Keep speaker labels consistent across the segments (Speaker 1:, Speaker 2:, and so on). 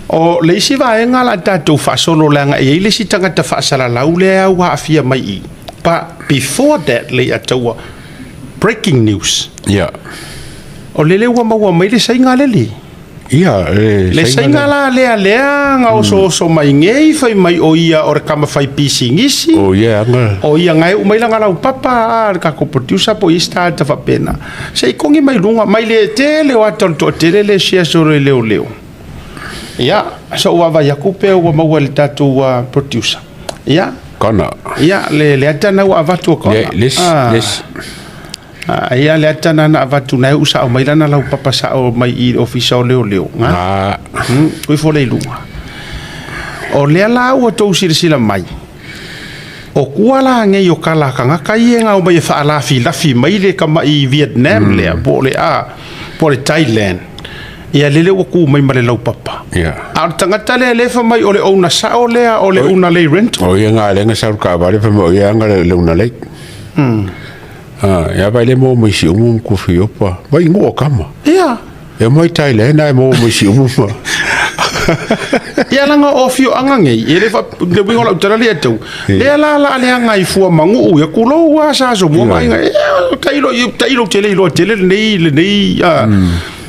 Speaker 1: o le isi vaenga la tatou whaasolo langa e le si tangata whaasala lau lea wa afia mai I. But before that, le ataua breaking news.
Speaker 2: Yeah.
Speaker 1: O lele wa maua mai le sainga lele.
Speaker 2: Yeah,
Speaker 1: le sainga la lea nga o mai ngei fai mai o ia o kama fai pisi ngisi.
Speaker 2: Oh yeah, nga.
Speaker 1: O ia ngai umai langa lau papa ka ko producer po ista ta fa pena. Sei kongi mai lunga mai le tele o aton to tele le sia so leo. Ya, so wa va yakupe o maua le tatu producer. Ya.
Speaker 2: Kana.
Speaker 1: Ya, le atana wa avatu kona.
Speaker 2: Les.
Speaker 1: Ia le atana na avatu na usa o mai lana lau papa sa o mai I ofisa o leo. Nga. Ui fo le lunga. O le la o to sila mai. O kuala nge yo kala kanga kai nga o mai fa lafi mai le kama I Vietnam le po le Thailand. Ia lele o ku mai male lau papa.
Speaker 2: Yeah.
Speaker 1: A tangata le fa mai o le ona sa o lea o le una le rent.
Speaker 2: O ia nga le nga sa ka ba le fa mo ia nga le una le. Ya vai le mo mo si umum ku fi opa. Vai mo kama.
Speaker 1: Ia.
Speaker 2: E mo Thailand ai mo si umum.
Speaker 1: Ia langa ofio angange. Ele fa de bingo la utara le tu. Le la le anga I fu mangu ya kulo wa sa so mo mai nga. Tailo tele nei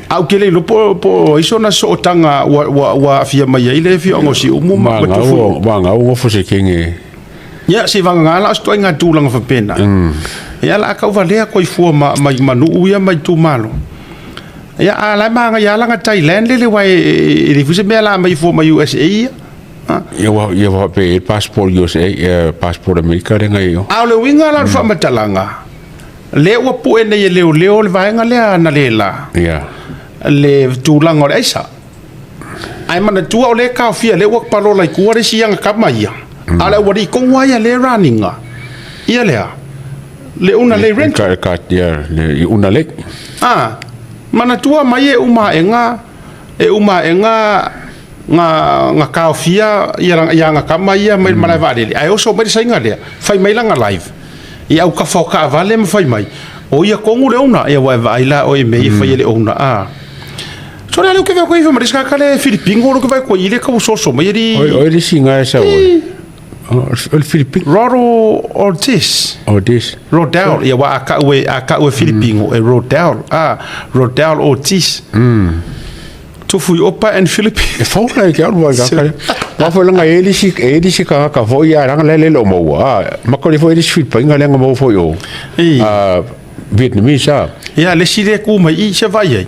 Speaker 1: au kele lo po iso na so tanga wa fia mai ile fia ngo si umuma
Speaker 2: ko tu banga o fo se kinge
Speaker 1: ya si vanga la sto nga tu langa fa pena ya la ka va le ko I fu mai manu ya mai tu malo ya ala manga ya langa Thailand le wai ile fu se me la mai fu mai USA
Speaker 2: ya wa pe passport USA passport America le ngai yo
Speaker 1: au le winga la fa matalanga le wa pu ene ye leo le vaenga le na le la
Speaker 2: ya
Speaker 1: le tulang o Aisa ai mana tua o le ka fia le wak palo lai kuare siang ka mai ala wari kongwa ya le runninga ia le una le rent
Speaker 2: ka ya le una le
Speaker 1: mana tua mai e uma enga nga ka fia ia nga ka mai mai mala vale ai oso mai sainga le fai mai langa live ia au ka foka vale mai fai mai o ia kongu le una ia wa vai la o e mei fai le una so le que vai com isso mas cá le filipingo lo que vai com ele como só mas
Speaker 2: ele singa essa o filipingo
Speaker 1: Roro Ortiz Rodel ia wa aka o filipingo e Rodel Ortiz tu fui opa en Philippines
Speaker 2: e fora que algo vai foi lá ele se ka foi ia rang le lo mo ma ko le foi ele Philippingo le mo foi o Vietnamese
Speaker 1: ia le sile ku mai I se vai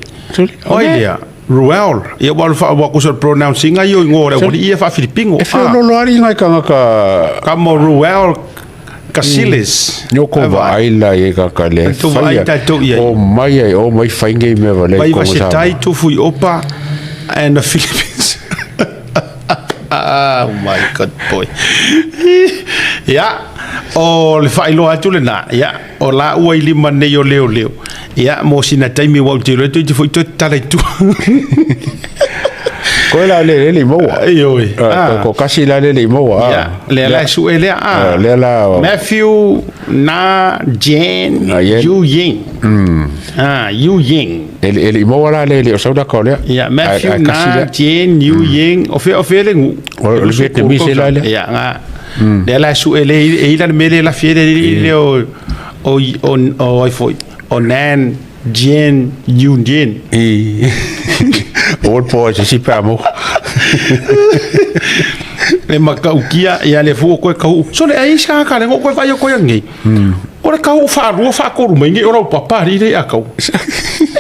Speaker 1: olha Ruel ia wa fa ko so pronouncing ai o ngore o ia fa filipingo
Speaker 2: no lo ari ngai ka
Speaker 1: mo Ruel Casiles
Speaker 2: no ko vai la e ka le o mai fai ngai me vale
Speaker 1: ko sa tai tu fui opa and the Philippines oh my god boy o le fai lo atu le na o la ua I lima nei o leo mo sina taimi wau te loe tu foi tu tale tu
Speaker 2: ko la le mo ko kasi la le mo
Speaker 1: le la su ele
Speaker 2: le la
Speaker 1: Matthew na Jen Yu Ying Yu Ying
Speaker 2: ele mo la le o sauda ko le
Speaker 1: Matthew na Jen Yu Ying o fe le ngu
Speaker 2: o Vietnamese la le
Speaker 1: le la su ele e la mele la fiere le o ai foi o nan Jen Yu Jen
Speaker 2: o po si pa mo
Speaker 1: le makaukia ia le fu ko kau so le ai sa ka le ko vai ko yangi o le kau fa ko rumengi o papa ri le akau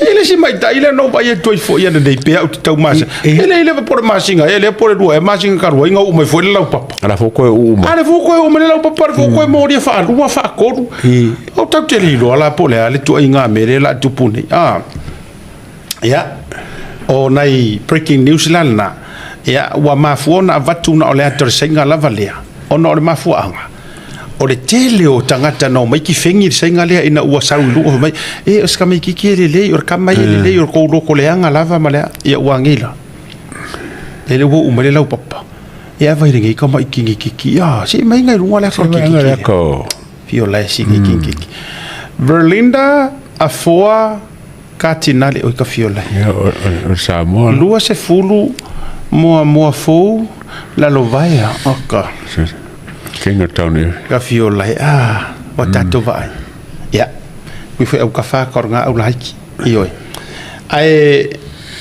Speaker 1: ele si mai dai le no vai to fo ia de pe out tau mas ele por masinga ele por do e masinga ka ruinga o mai fo le papa
Speaker 2: ala fo ko o
Speaker 1: me le papa fo ko mo ri fa ko o tau te li lo ala po le ale tu inga me le la tu puni o nai breaking news lana wa mafuona vatu na ole ator senga lava lea ono le mafuanga o le tele o tangata no mai ki fengi senga lea ina ua sau lu mai o ska mai ki le o kamai le o ko lo le anga lava mala ia wangila ele wo umale lau papa ia vai ringi ka mai ki si mai ngai lunga le
Speaker 2: ko
Speaker 1: fio la si ki Berlinda afoa katinale o ka fio la
Speaker 2: o Samoa
Speaker 1: lua se fulu mua fo la lo vai aka
Speaker 2: King of Town
Speaker 1: ka fio lai wa tato vai ya mi foi au ka fa kornga au lai ioi ai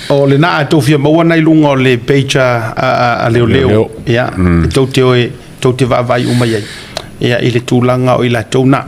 Speaker 1: o le na to fia mo na ilunga le pecha a leo ya to te va vai uma ya ile tulanga o ila tona